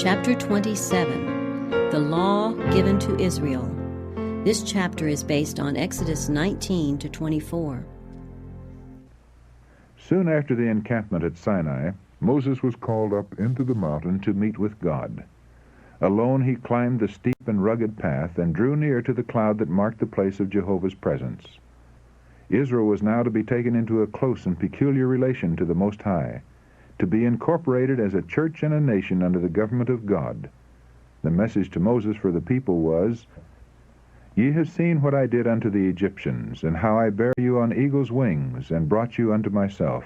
Chapter 27, The Law Given to Israel. This chapter is based on Exodus 19 to 24. Soon after the encampment at Sinai, Moses was called up into the mountain to meet with God. Alone he climbed the steep and rugged path and drew near to the cloud that marked the place of Jehovah's presence. Israel was now to be taken into a close and peculiar relation to the Most High, to be incorporated as a church and a nation under the government of God. The message to Moses for the people was, "Ye have seen what I did unto the Egyptians, and how I bare you on eagle's wings, and brought you unto myself.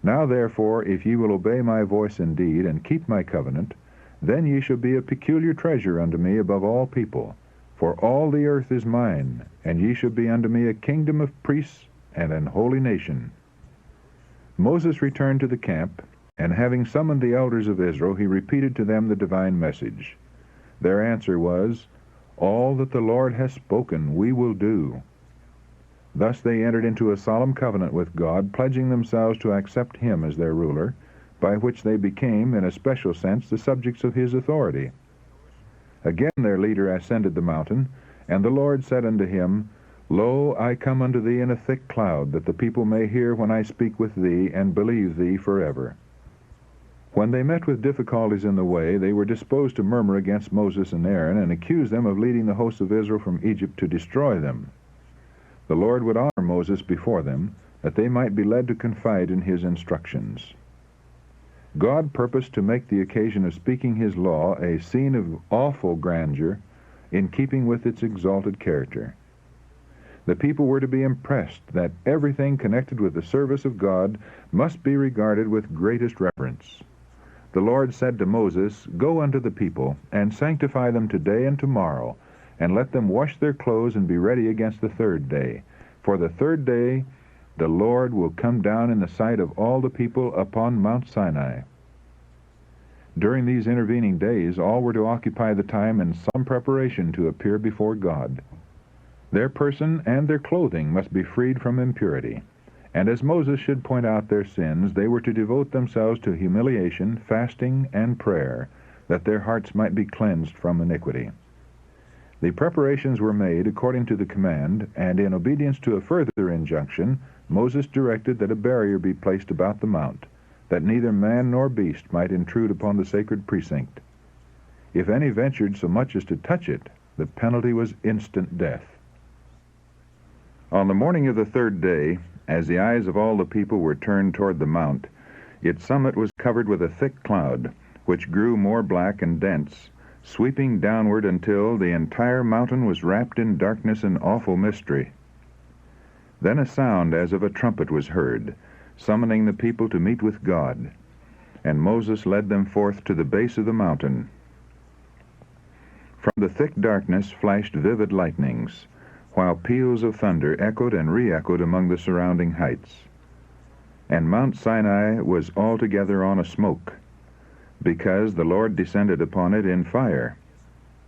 Now therefore, if ye will obey my voice indeed, and keep my covenant, then ye shall be a peculiar treasure unto me above all people. For all the earth is mine, and ye shall be unto me a kingdom of priests and an holy nation." Moses returned to the camp, and having summoned the elders of Israel, he repeated to them the divine message. Their answer was, "All that the Lord has spoken we will do." Thus they entered into a solemn covenant with God, pledging themselves to accept him as their ruler, by which they became, in a special sense, the subjects of his authority. Again their leader ascended the mountain, and the Lord said unto him, "Lo, I come unto thee in a thick cloud, that the people may hear when I speak with thee, and believe thee forever." When they met with difficulties in the way, they were disposed to murmur against Moses and Aaron, and accuse them of leading the hosts of Israel from Egypt to destroy them. The Lord would honor Moses before them, that they might be led to confide in his instructions. God purposed to make the occasion of speaking his law a scene of awful grandeur, in keeping with its exalted character. The people were to be impressed that everything connected with the service of God must be regarded with greatest reverence. The Lord said to Moses, "Go unto the people, and sanctify them today and tomorrow, and let them wash their clothes and be ready against the third day. For the third day the Lord will come down in the sight of all the people upon Mount Sinai." During these intervening days, all were to occupy the time in some preparation to appear before God. Their person and their clothing must be freed from impurity, and as Moses should point out their sins, they were to devote themselves to humiliation, fasting, and prayer, that their hearts might be cleansed from iniquity. The preparations were made according to the command, and in obedience to a further injunction, Moses directed that a barrier be placed about the mount, that neither man nor beast might intrude upon the sacred precinct. If any ventured so much as to touch it, the penalty was instant death. On the morning of the third day, as the eyes of all the people were turned toward the mount, its summit was covered with a thick cloud, which grew more black and dense, sweeping downward until the entire mountain was wrapped in darkness and awful mystery. Then a sound as of a trumpet was heard, summoning the people to meet with God, and Moses led them forth to the base of the mountain. From the thick darkness flashed vivid lightnings, while peals of thunder echoed and re-echoed among the surrounding heights. And Mount Sinai was altogether on a smoke, because the Lord descended upon it in fire,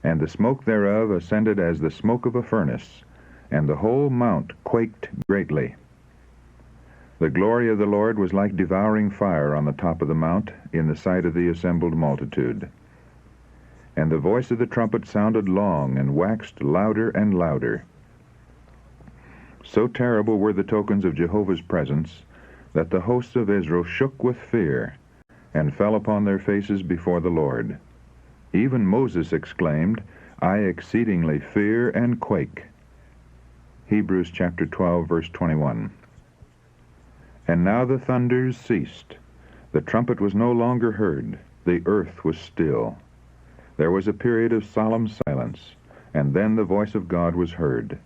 and the smoke thereof ascended as the smoke of a furnace, and the whole mount quaked greatly. The glory of the Lord was like devouring fire on the top of the mount, in the sight of the assembled multitude. And the voice of the trumpet sounded long, and waxed louder and louder. So terrible were the tokens of Jehovah's presence, that the hosts of Israel shook with fear, and fell upon their faces before the Lord. Even Moses exclaimed, "I exceedingly fear and quake." Hebrews chapter 12, verse 21. And now the thunders ceased. The trumpet was no longer heard. The earth was still. There was a period of solemn silence, and then the voice of God was heard.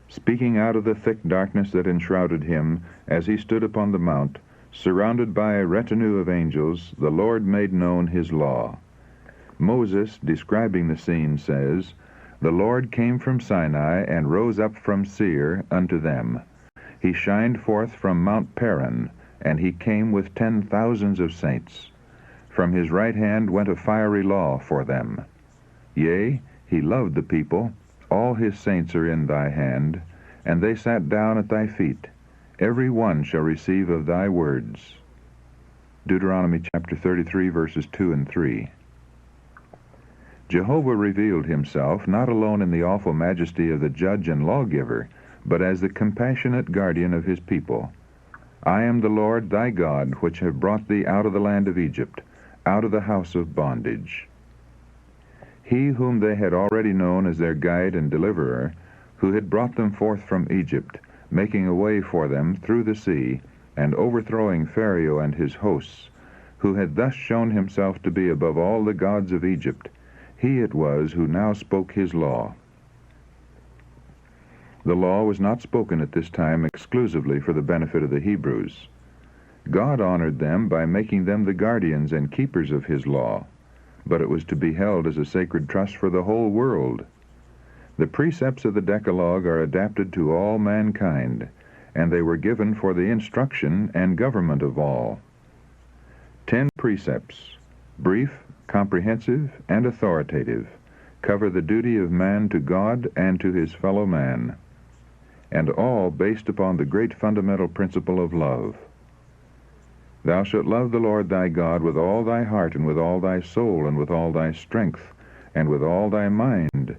Speaking out of the thick darkness that enshrouded him, as he stood upon the mount, surrounded by a retinue of angels, the Lord made known his law. Moses, describing the scene, says, "The Lord came from Sinai, and rose up from Seir unto them. He shined forth from Mount Paran, and he came with 10,000s of saints. From his right hand went a fiery law for them. Yea, he loved the people. All his saints are in thy hand, and they sat down at thy feet. Every one shall receive of thy words." Deuteronomy chapter 33, verses 2 and 3. Jehovah revealed himself not alone in the awful majesty of the judge and lawgiver, but as the compassionate guardian of his people. I am the Lord thy God, which have brought thee out of the land of Egypt, out of the house of bondage. He whom they had already known as their guide and deliverer, who had brought them forth from Egypt, making a way for them through the sea, and overthrowing Pharaoh and his hosts, who had thus shown himself to be above all the gods of Egypt, he it was who now spoke his law. The law was not spoken at this time exclusively for the benefit of the Hebrews. God honored them by making them the guardians and keepers of his law, but it was to be held as a sacred trust for the whole world. The precepts of the Decalogue are adapted to all mankind, and they were given for the instruction and government of all. 10 precepts, brief, comprehensive, and authoritative, cover the duty of man to God and to his fellow man, and all based upon the great fundamental principle of love. Thou shalt love the Lord thy God with all thy heart, and with all thy soul, and with all thy strength, and with all thy mind,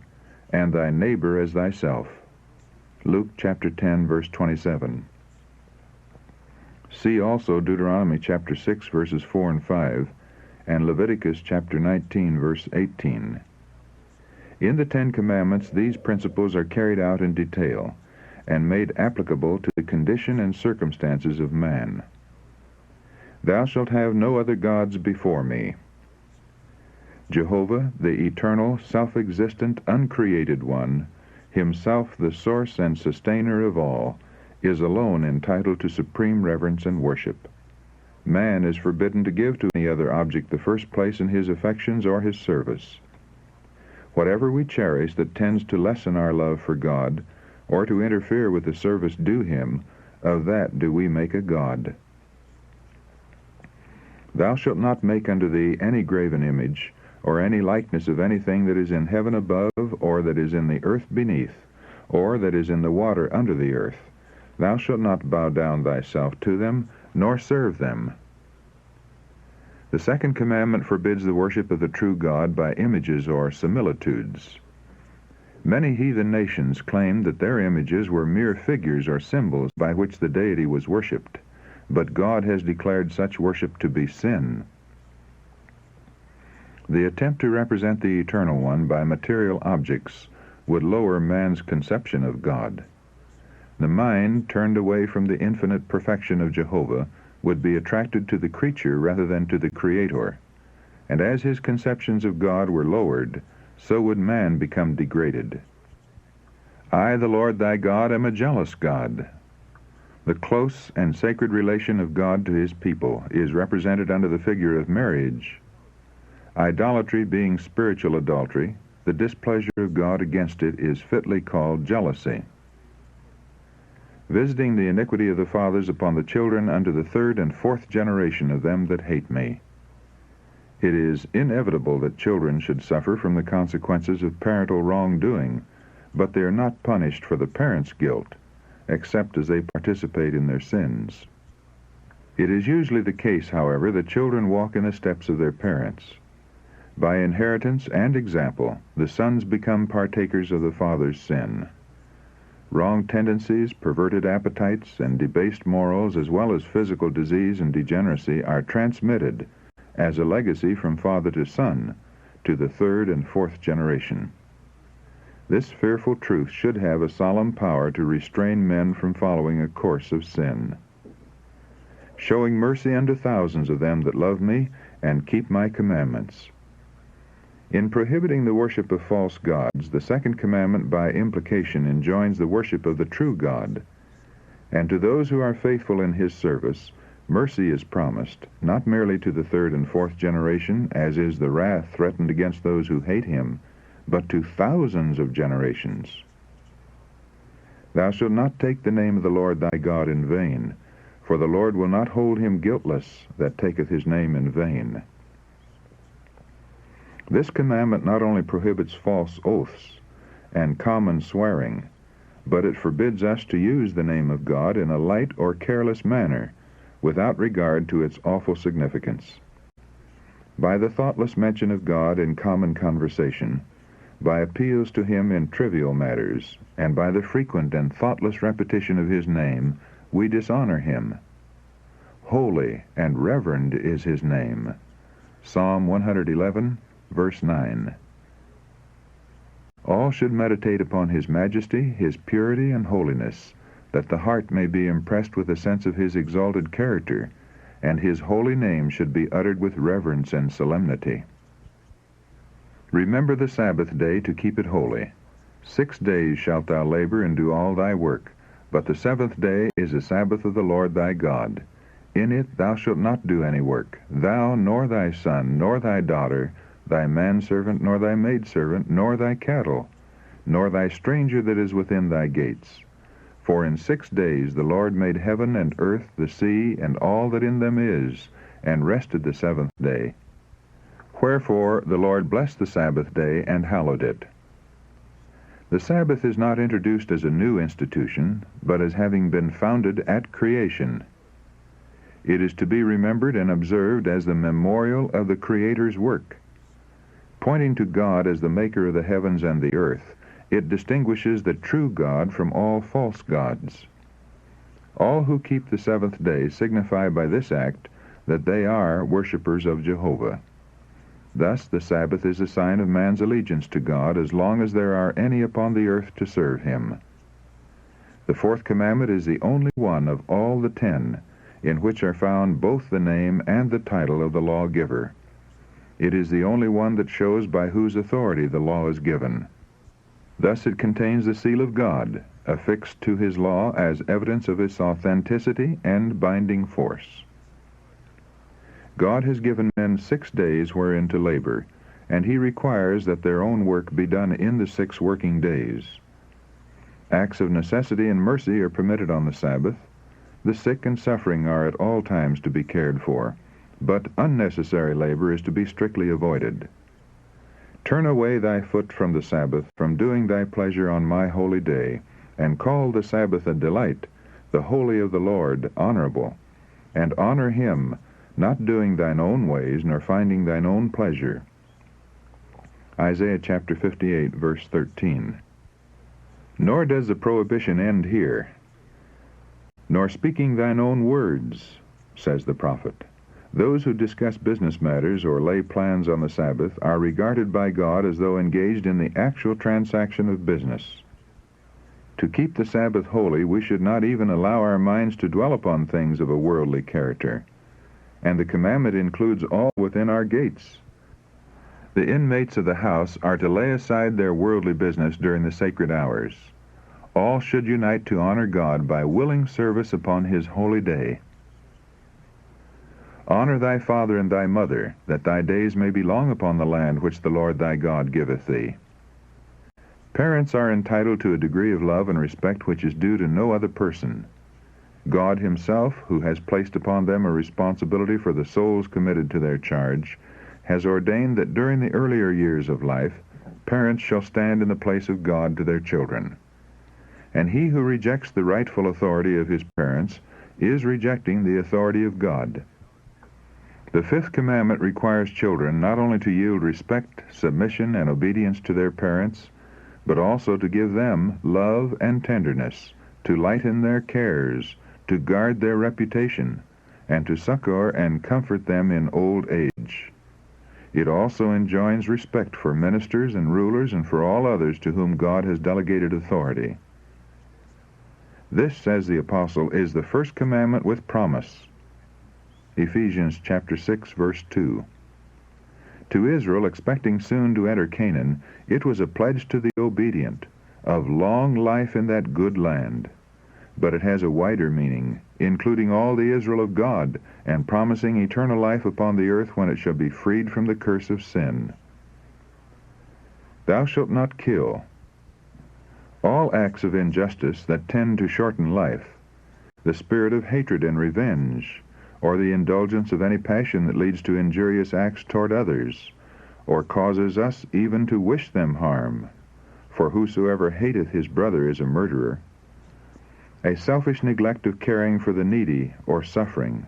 and thy neighbor as thyself. Luke chapter 10, verse 27. See also Deuteronomy chapter 6, verses 4 and 5, and Leviticus chapter 19, verse 18. In the 10 Commandments, these principles are carried out in detail, and made applicable to the condition and circumstances of man. Thou shalt have no other gods before me. Jehovah, the eternal, self-existent, uncreated one, himself the source and sustainer of all, is alone entitled to supreme reverence and worship. Man is forbidden to give to any other object the first place in his affections or his service. Whatever we cherish that tends to lessen our love for God, or to interfere with the service due him, of that do we make a god. Thou shalt not make unto thee any graven image, or any likeness of anything that is in heaven above, or that is in the earth beneath, or that is in the water under the earth. Thou shalt not bow down thyself to them, nor serve them. The 2nd commandment forbids the worship of the true God by images or similitudes. Many heathen nations claimed that their images were mere figures or symbols by which the deity was worshipped, but God has declared such worship to be sin. The attempt to represent the Eternal One by material objects would lower man's conception of God. The mind, turned away from the infinite perfection of Jehovah, would be attracted to the creature rather than to the Creator, and as his conceptions of God were lowered, so would man become degraded. I, the Lord thy God, am a jealous God. The close and sacred relation of God to his people is represented under the figure of marriage. Idolatry being spiritual adultery, the displeasure of God against it is fitly called jealousy. Visiting the iniquity of the fathers upon the children unto the 3rd and 4th generation of them that hate me. It is inevitable that children should suffer from the consequences of parental wrongdoing, but they are not punished for the parents' guilt, except as they participate in their sins. It is usually the case, however, that children walk in the steps of their parents. By inheritance and example, the sons become partakers of the father's sin. Wrong tendencies, perverted appetites, and debased morals, as well as physical disease and degeneracy, are transmitted as a legacy from father to son to the 3rd and 4th generation. This fearful truth should have a solemn power to restrain men from following a course of sin. Showing mercy unto thousands of them that love me and keep my commandments. In prohibiting the worship of false gods, the 2nd commandment by implication enjoins the worship of the true God. And to those who are faithful in his service, mercy is promised, not merely to the 3rd and 4th generation, as is the wrath threatened against those who hate him, but to thousands of generations. Thou shalt not take the name of the Lord thy God in vain, for the Lord will not hold him guiltless that taketh his name in vain. This commandment not only prohibits false oaths and common swearing, but it forbids us to use the name of God in a light or careless manner, without regard to its awful significance. by the thoughtless mention of God in common conversation, by appeals to him in trivial matters, and by the frequent and thoughtless repetition of his name, we dishonor him. Holy and reverend is his name. Psalm 111, verse 9. All should meditate upon his majesty, his purity, and holiness, that the heart may be impressed with a sense of his exalted character, and his holy name should be uttered with reverence and solemnity. Remember the Sabbath day to keep it holy. 6 days shalt thou labor and do all thy work, but the seventh day is a Sabbath of the Lord thy God. In it thou shalt not do any work, thou, nor thy son, nor thy daughter, thy manservant, nor thy maidservant, nor thy cattle, nor thy stranger that is within thy gates. For in 6 days the Lord made heaven and earth, the sea, and all that in them is, and rested the seventh day. Wherefore the Lord blessed the Sabbath day and hallowed it. The Sabbath is not introduced as a new institution, but as having been founded at creation. It is to be remembered and observed as the memorial of the Creator's work. Pointing to God as the maker of the heavens and the earth, it distinguishes the true God from all false gods. All who keep the seventh day signify by this act that they are worshippers of Jehovah. Thus the Sabbath is a sign of man's allegiance to God as long as there are any upon the earth to serve him. The fourth commandment is the only one of all the 10 in which are found both the name and the title of the lawgiver. It is the only one that shows by whose authority the law is given. Thus it contains the seal of God, affixed to his law as evidence of its authenticity and binding force. God has given men 6 days wherein to labor, and he requires that their own work be done in the 6 working days. Acts of necessity and mercy are permitted on the Sabbath. The sick and suffering are at all times to be cared for, but unnecessary labor is to be strictly avoided. Turn away thy foot from the Sabbath, from doing thy pleasure on my holy day, and call the Sabbath a delight, the holy of the Lord honorable, and honor him, not doing thine own ways, nor finding thine own pleasure. Isaiah chapter 58, verse 13. Nor does the prohibition end here. Nor speaking thine own words, says the prophet. Those who discuss business matters or lay plans on the Sabbath are regarded by God as though engaged in the actual transaction of business. To keep the Sabbath holy, we should not even allow our minds to dwell upon things of a worldly character. And the commandment includes all within our gates. The inmates of the house are to lay aside their worldly business during the sacred hours. All should unite to honor God by willing service upon his holy day. Honor thy father and thy mother, that thy days may be long upon the land which the Lord thy God giveth thee. Parents are entitled to a degree of love and respect which is due to no other person. God himself, who has placed upon them a responsibility for the souls committed to their charge, has ordained that during the earlier years of life, parents shall stand in the place of God to their children. And he who rejects the rightful authority of his parents is rejecting the authority of God. The fifth commandment requires children not only to yield respect, submission, and obedience to their parents, but also to give them love and tenderness, to lighten their cares, to guard their reputation, and to succor and comfort them in old age. It also enjoins respect for ministers and rulers and for all others to whom God has delegated authority. This, says the apostle, is the first commandment with promise. Ephesians chapter 6, verse 2. To Israel, expecting soon to enter Canaan, it was a pledge to the obedient, of long life in that good land. But it has a wider meaning, including all the Israel of God, and promising eternal life upon the earth when it shall be freed from the curse of sin. Thou shalt not kill. All acts of injustice that tend to shorten life, the spirit of hatred and revenge, or the indulgence of any passion that leads to injurious acts toward others, or causes us even to wish them harm, for whosoever hateth his brother is a murderer. A selfish neglect of caring for the needy or suffering,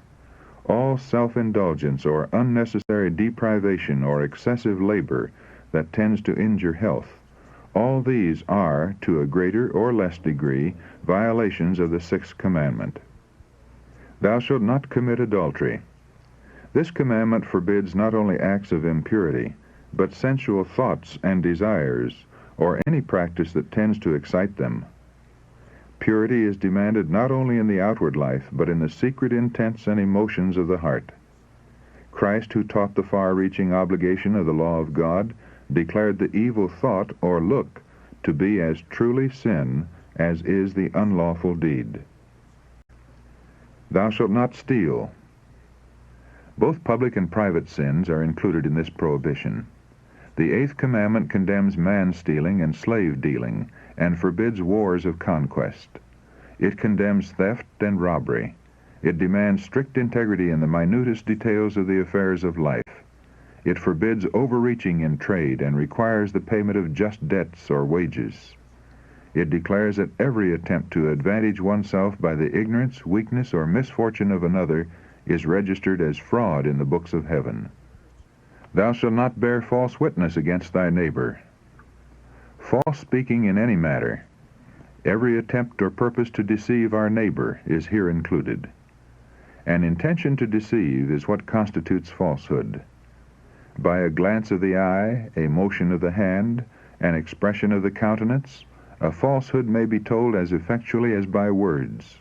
All self-indulgence or unnecessary deprivation or excessive labor that tends to injure health, all these are, to a greater or less degree, violations of the sixth commandment. Thou shalt not commit adultery. This commandment forbids not only acts of impurity, but sensual thoughts and desires, or any practice that tends to excite them. Purity is demanded not only in the outward life, but in the secret intents and emotions of the heart. Christ, who taught the far-reaching obligation of the law of God, declared the evil thought or look to be as truly sin as is the unlawful deed. Thou shalt not steal. Both public and private sins are included in this prohibition. The eighth commandment condemns man-stealing and slave-dealing, and forbids wars of conquest. It condemns theft and robbery. It demands strict integrity in the minutest details of the affairs of life. It forbids overreaching in trade and requires the payment of just debts or wages. It declares that every attempt to advantage oneself by the ignorance, weakness, or misfortune of another is registered as fraud in the books of heaven. Thou shalt not bear false witness against thy neighbor. False speaking in any matter, every attempt or purpose to deceive our neighbor, is here included. An intention to deceive is what constitutes falsehood. By a glance of the eye, a motion of the hand, an expression of the countenance, a falsehood may be told as effectually as by words.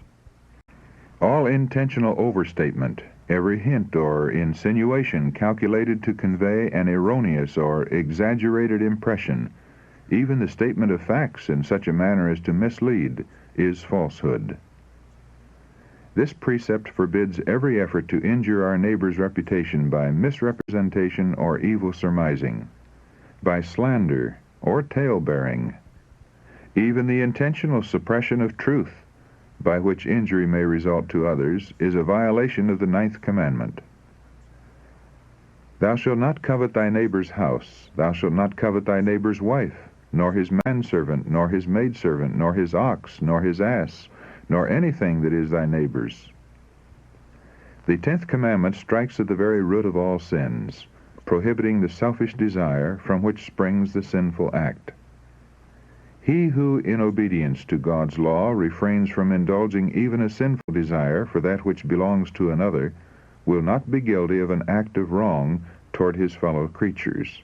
All intentional overstatement, every hint or insinuation calculated to convey an erroneous or exaggerated impression, even the statement of facts in such a manner as to mislead, is falsehood. This precept forbids every effort to injure our neighbor's reputation by misrepresentation or evil surmising, by slander or tale-bearing. Even the intentional suppression of truth, by which injury may result to others, is a violation of the ninth commandment. Thou shalt not covet thy neighbor's house. Thou shalt not covet thy neighbor's wife, nor his manservant, nor his maidservant, nor his ox, nor his ass, nor anything that is thy neighbor's. The 10th commandment strikes at the very root of all sins, prohibiting the selfish desire from which springs the sinful act. He who, in obedience to God's law, refrains from indulging even a sinful desire for that which belongs to another, will not be guilty of an act of wrong toward his fellow creatures.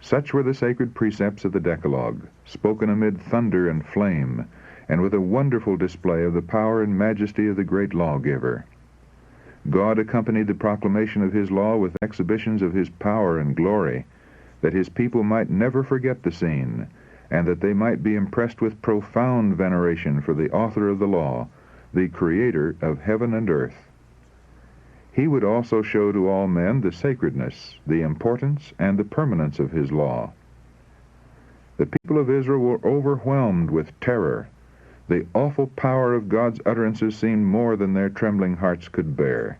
Such were the sacred precepts of the Decalogue, spoken amid thunder and flame, and with a wonderful display of the power and majesty of the great lawgiver. God accompanied the proclamation of his law with exhibitions of his power and glory, that his people might never forget the scene, and that they might be impressed with profound veneration for the author of the law, the Creator of heaven and earth. He would also show to all men the sacredness, the importance, and the permanence of his law. The people of Israel were overwhelmed with terror. The awful power of God's utterances seemed more than their trembling hearts could bear.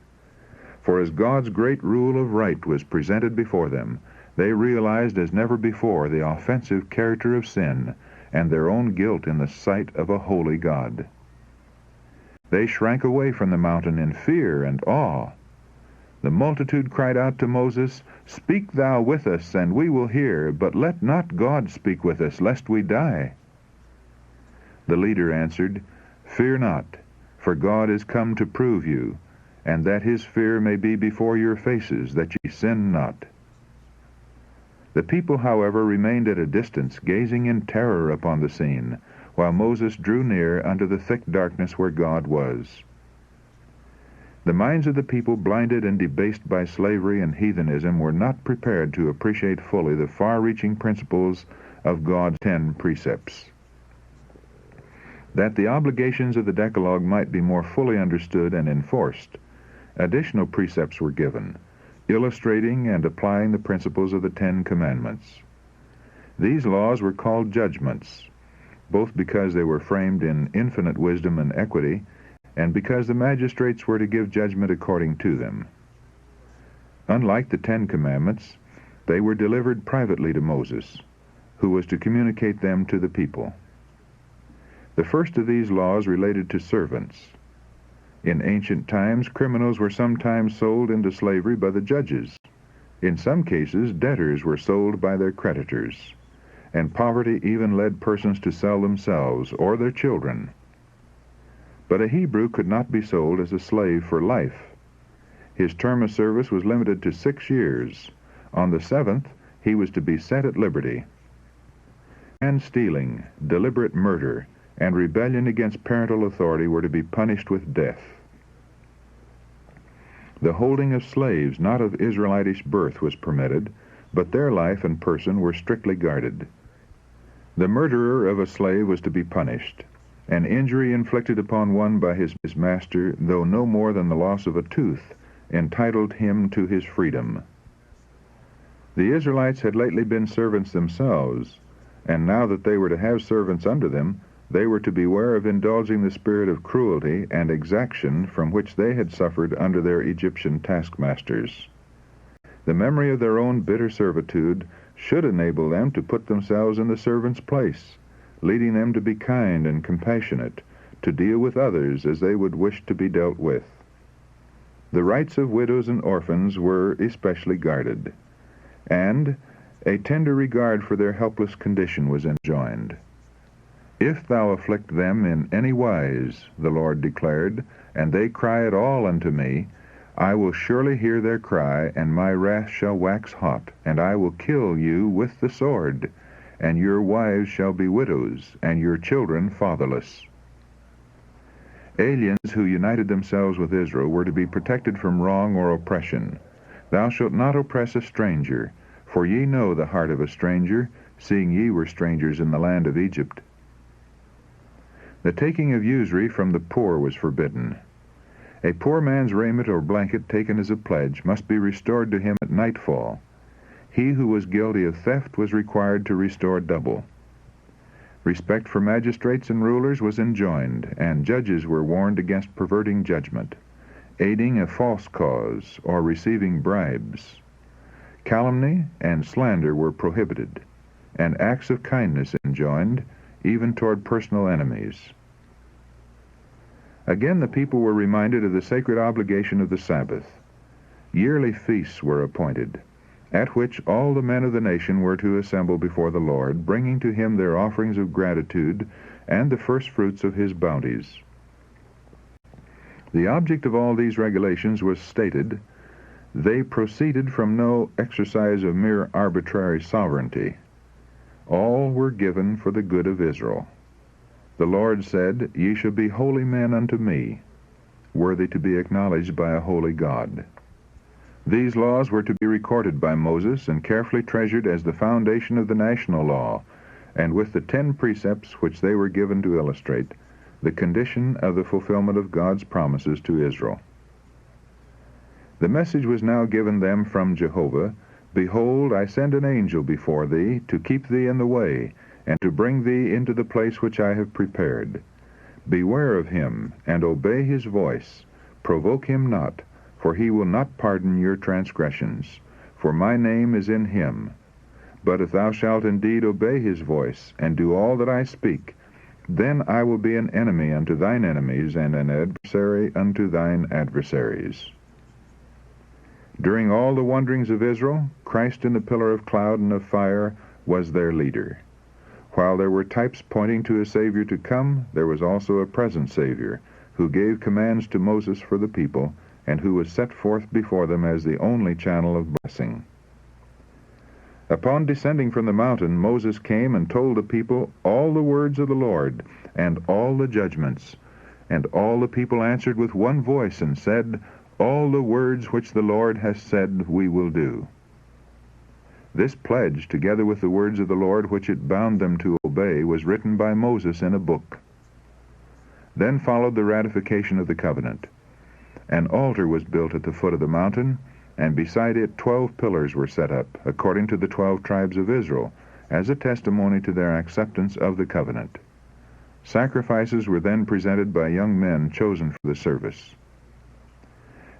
For as God's great rule of right was presented before them, they realized as never before the offensive character of sin and their own guilt in the sight of a holy God. They shrank away from the mountain in fear and awe. The multitude cried out to Moses, "Speak thou with us, and we will hear, but let not God speak with us, lest we die." The leader answered, "Fear not, for God is come to prove you, and that his fear may be before your faces, that ye sin not." The people, however, remained at a distance, gazing in terror upon the scene, while Moses drew near unto the thick darkness where God was. The minds of the people, blinded and debased by slavery and heathenism, were not prepared to appreciate fully the far-reaching principles of God's 10 precepts. That the obligations of the Decalogue might be more fully understood and enforced, additional precepts were given, illustrating and applying the principles of the 10 Commandments. These laws were called judgments, both because they were framed in infinite wisdom and equity, and because the magistrates were to give judgment according to them. Unlike the 10 Commandments, they were delivered privately to Moses, who was to communicate them to the people. The first of these laws related to servants. In ancient times, criminals were sometimes sold into slavery by the judges. In some cases, debtors were sold by their creditors, and poverty even led persons to sell themselves or their children. But a Hebrew could not be sold as a slave for life. His term of service was limited to 6 years. On the 7th, he was to be set at liberty. And stealing, deliberate murder, and rebellion against parental authority were to be punished with death. The holding of slaves not of Israelitish birth was permitted, but their life and person were strictly guarded. The murderer of a slave was to be punished. An injury inflicted upon one by his master, though no more than the loss of a tooth, entitled him to his freedom. The Israelites had lately been servants themselves, and now that they were to have servants under them, they were to beware of indulging the spirit of cruelty and exaction from which they had suffered under their Egyptian taskmasters. The memory of their own bitter servitude should enable them to put themselves in the servant's place, leading them to be kind and compassionate, to deal with others as they would wish to be dealt with. The rights of widows and orphans were especially guarded, and a tender regard for their helpless condition was enjoined. If thou afflict them in any wise, the Lord declared, and they cry at all unto me, I will surely hear their cry, and my wrath shall wax hot, and I will kill you with the sword, and your wives shall be widows, and your children fatherless. Aliens who united themselves with Israel were to be protected from wrong or oppression. Thou shalt not oppress a stranger, for ye know the heart of a stranger, seeing ye were strangers in the land of Egypt. The taking of usury from the poor was forbidden. A poor man's raiment or blanket taken as a pledge must be restored to him at nightfall. He who was guilty of theft was required to restore double. Respect for magistrates and rulers was enjoined, and judges were warned against perverting judgment, aiding a false cause, or receiving bribes. Calumny and slander were prohibited, and acts of kindness enjoined, even toward personal enemies. Again, the people were reminded of the sacred obligation of the Sabbath. Yearly feasts were appointed, at which all the men of the nation were to assemble before the Lord, bringing to him their offerings of gratitude and the first fruits of his bounties. The object of all these regulations was stated. They proceeded from no exercise of mere arbitrary sovereignty. All were given for the good of Israel. The Lord said, Ye shall be holy men unto me, worthy to be acknowledged by a holy God. These laws were to be recorded by Moses and carefully treasured as the foundation of the national law, and with the 10 precepts which they were given to illustrate the condition of the fulfillment of God's promises to Israel. The message was now given them from Jehovah, Behold, I send an angel before thee, to keep thee in the way, and to bring thee into the place which I have prepared. Beware of him, and obey his voice. Provoke him not, for he will not pardon your transgressions, for my name is in him. But if thou shalt indeed obey his voice, and do all that I speak, then I will be an enemy unto thine enemies, and an adversary unto thine adversaries. During all the wanderings of Israel, Christ in the pillar of cloud and of fire was their leader. While there were types pointing to a Savior to come, there was also a present Savior, who gave commands to Moses for the people, and who was set forth before them as the only channel of blessing. Upon descending from the mountain, Moses came and told the people all the words of the Lord, and all the judgments. And all the people answered with one voice, and said, All the words which the Lord has said we will do. This pledge, together with the words of the Lord which it bound them to obey, was written by Moses in a book. Then followed the ratification of the covenant. An altar was built at the foot of the mountain, and beside it 12 pillars were set up, according to the 12 tribes of Israel, as a testimony to their acceptance of the covenant. Sacrifices were then presented by young men chosen for the service.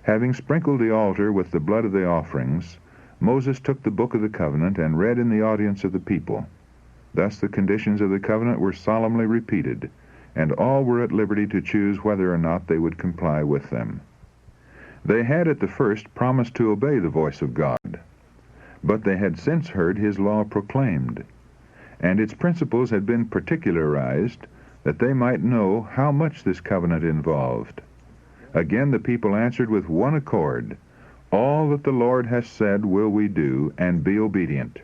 Having sprinkled the altar with the blood of the offerings, Moses took the book of the covenant and read in the audience of the people. Thus the conditions of the covenant were solemnly repeated, and all were at liberty to choose whether or not they would comply with them. They had at the first promised to obey the voice of God, but they had since heard his law proclaimed, and its principles had been particularized that they might know how much this covenant involved. Again the people answered with one accord, "All that the Lord has said will we do, and be obedient."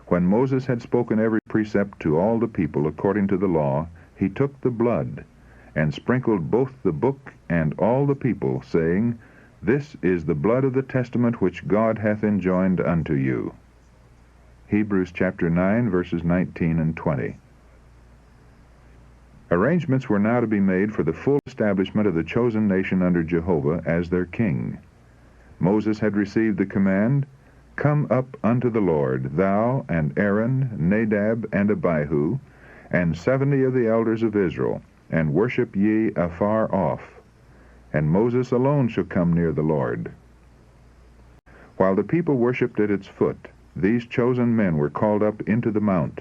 When Moses had spoken every precept to all the people according to the law, he took the blood, and sprinkled both the book and all the people, saying, "This is the blood of the testament which God hath enjoined unto you." Hebrews chapter 9, verses 19 and 20. Arrangements were now to be made for the full establishment of the chosen nation under Jehovah as their king. Moses had received the command, "Come up unto the Lord, thou and Aaron, Nadab and Abihu, and 70 of the elders of Israel, and worship ye afar off, and Moses alone shall come near the Lord." While the people worshipped at its foot, these chosen men were called up into the mount.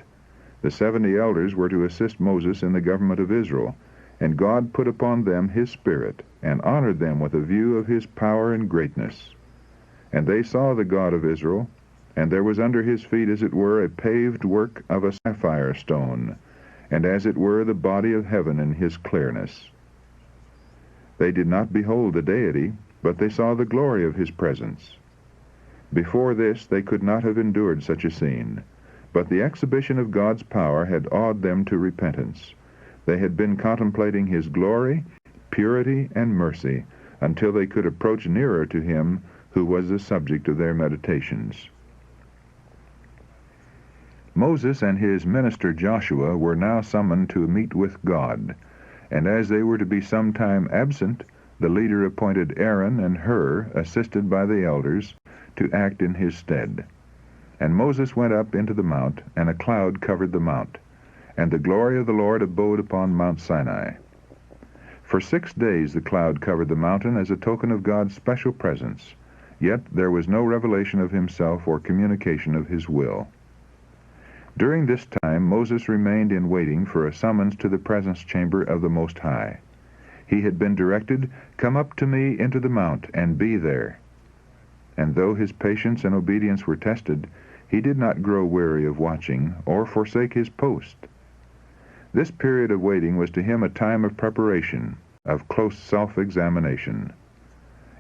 The 70 elders were to assist Moses in the government of Israel, and God put upon them his Spirit, and honored them with a view of his power and greatness. And they saw the God of Israel, and there was under his feet as it were a paved work of a sapphire stone, and as it were the body of heaven in his clearness. They did not behold the deity, but they saw the glory of his presence. Before this they could not have endured such a scene, but the exhibition of God's power had awed them to repentance. They had been contemplating his glory, purity, and mercy, until they could approach nearer to him who was the subject of their meditations. Moses and his minister Joshua were now summoned to meet with God, and as they were to be some time absent, the leader appointed Aaron and Hur, assisted by the elders, to act in his stead. And Moses went up into the mount, and a cloud covered the mount, and the glory of the Lord abode upon Mount Sinai. For 6 days the cloud covered the mountain as a token of God's special presence, yet there was no revelation of himself or communication of his will. During this time Moses remained in waiting for a summons to the presence chamber of the Most High. He had been directed, "Come up to me into the mount, and be there." And though his patience and obedience were tested, he did not grow weary of watching, or forsake his post. This period of waiting was to him a time of preparation, of close self-examination.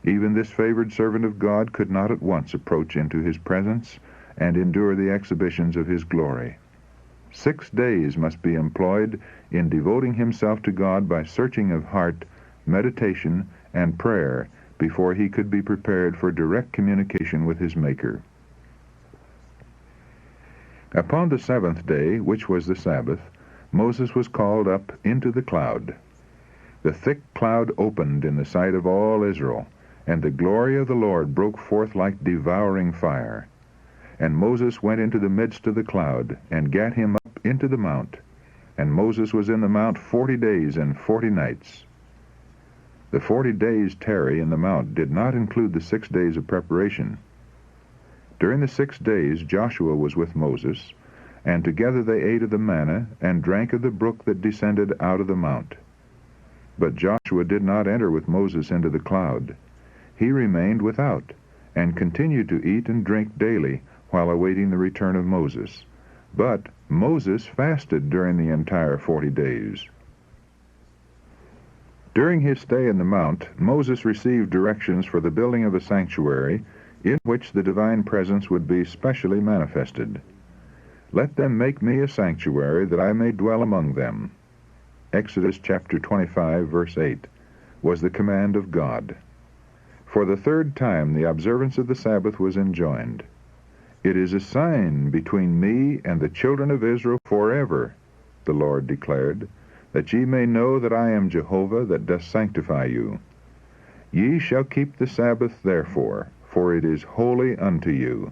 Even this favored servant of God could not at once approach into his presence and endure the exhibitions of his glory. 6 days must be employed in devoting himself to God by searching of heart, meditation, and prayer before he could be prepared for direct communication with his Maker. Upon the 7th day, which was the Sabbath, Moses was called up into the cloud. The thick cloud opened in the sight of all Israel, and the glory of the Lord broke forth like devouring fire. And Moses went into the midst of the cloud, and gat him up into the mount. And Moses was in the mount 40 days and 40 nights. The 40 days' tarry in the mount did not include the 6 days of preparation. During the 6 days Joshua was with Moses, and together they ate of the manna, and drank of the brook that descended out of the mount. But Joshua did not enter with Moses into the cloud. He remained without, and continued to eat and drink daily, while awaiting the return of Moses. But Moses fasted during the entire 40 days. During his stay in the mount, Moses received directions for the building of a sanctuary in which the divine presence would be specially manifested. "Let them make me a sanctuary, that I may dwell among them." Exodus chapter 25, verse 8, was the command of God. For the 3rd time the observance of the Sabbath was enjoined. "It is a sign between me and the children of Israel forever," the Lord declared, "that ye may know that I am Jehovah that doth sanctify you. Ye shall keep the Sabbath therefore, for it is holy unto you.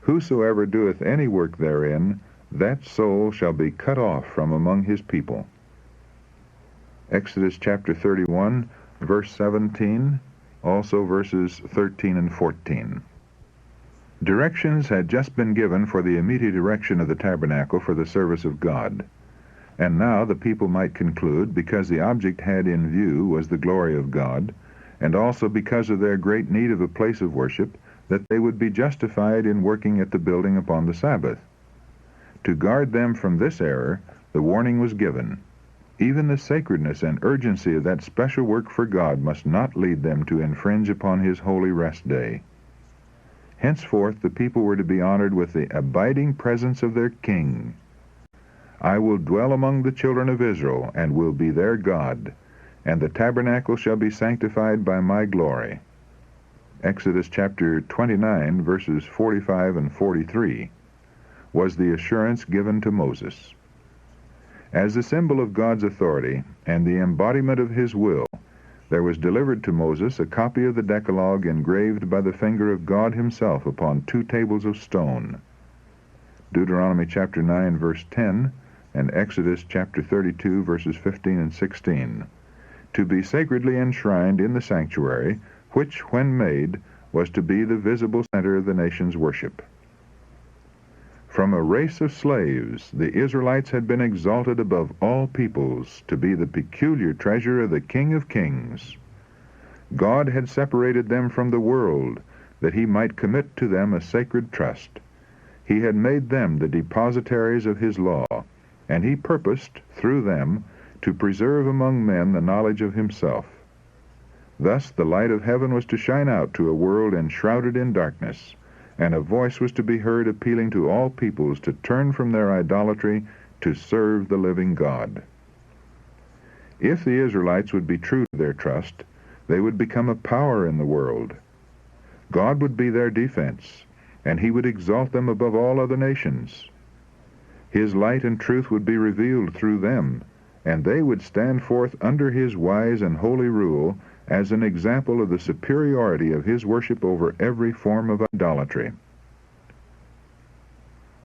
Whosoever doeth any work therein, that soul shall be cut off from among his people." Exodus chapter 31, verse 17, also verses 13 and 14. Directions had just been given for the immediate erection of the tabernacle for the service of God. And now the people might conclude, because the object had in view was the glory of God, and also because of their great need of a place of worship, that they would be justified in working at the building upon the Sabbath. To guard them from this error, the warning was given. Even the sacredness and urgency of that special work for God must not lead them to infringe upon His holy rest day. Henceforth the people were to be honored with the abiding presence of their King. I will dwell among the children of Israel, and will be their God, and the tabernacle shall be sanctified by my glory. Exodus chapter 29, verses 45 and 43, was the assurance given to Moses. As the symbol of God's authority and the embodiment of His will, there was delivered to Moses a copy of the Decalogue engraved by the finger of God Himself upon 2 tables of stone. Deuteronomy chapter 9, verse 10, and Exodus chapter 32, verses 15 and 16, to be sacredly enshrined in the sanctuary, which, when made, was to be the visible center of the nation's worship. From a race of slaves, the Israelites had been exalted above all peoples to be the peculiar treasure of the King of Kings. God had separated them from the world, that He might commit to them a sacred trust. He had made them the depositaries of His law, and He purposed, through them, to preserve among men the knowledge of Himself. Thus the light of heaven was to shine out to a world enshrouded in darkness, and a voice was to be heard appealing to all peoples to turn from their idolatry to serve the living God. If the Israelites would be true to their trust, they would become a power in the world. God would be their defense, and He would exalt them above all other nations. His light and truth would be revealed through them, and they would stand forth under His wise and holy rule as an example of the superiority of His worship over every form of idolatry.